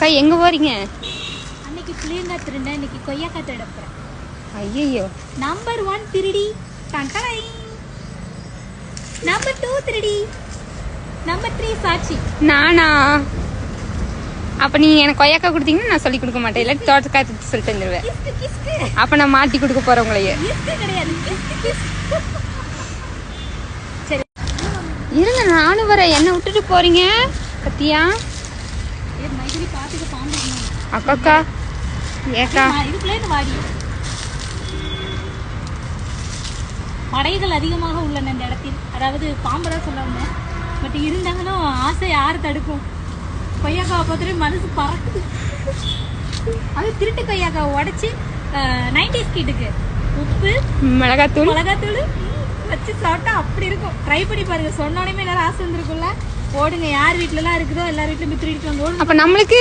அக்கா எங்க போறீங்க? அன்னைக்கு புளியங்காய் திருண்டேன், இன்னைக்கு கொய்யாக்காய் திருட போறேன். ஐயோ. நம்பர் 1 திருடி, டண்டடை. நம்பர் 2 திருடி, நம்பர் 3 சாட்சி. நானா? அப்ப நீங்க எனக்கு கொய்யாக்காய் கொடுத்தீங்கன்னா நான் சொல்லி கொடுக்க மாட்டேன், இல்லாட்டி தோட்டக்காய் தூக்கி சொல்லிட்டு வந்துடுவேன். கிஸ்கு கிஸ்கு. அப்ப நான் மாட்டி கொடுக்க போறேன் உங்களையே. கிஸ்கு கிடையாது, கிஸ்கு கிஸ்கு. சரி இருங்க, நானும் வரேன். என்ன விட்டுட்டு போறீங்க கத்தியா? ஏ மைதிலி பாத்துக்க பாம்பு. அக்காக்கா ஏக்கா இதுக்குள்ளே வாடி. படைகள் அதிகமாக உள்ளன இந்த இடத்தில். அதாவது பாம்புதான் சொல்ல வந்தேன். பட் இருந்தாங்கன்னா ஆசை யார் தடுக்கும்? கொய்யாக்காவை பார்த்துட்டு மனசு பறக்குது. அது திருட்டு கொய்யாக்காவை உடைச்சி 90s கிட்டுக்கு உப்பு மிளகாத்தூள் வச்சு சாப்பிட்டா அப்படி இருக்கும். ட்ரை பண்ணி பாருங்க. சொன்னோடனே எல்லாரும் ஆசை வந்துருக்குல்ல. ஓடுங்க, யார் வீட்டுல எல்லாம் இருக்குதோ எல்லார் வீட்டுலயும் திருடிட்டு வந்து ஓடுங்க. அப்ப நம்மளுக்கு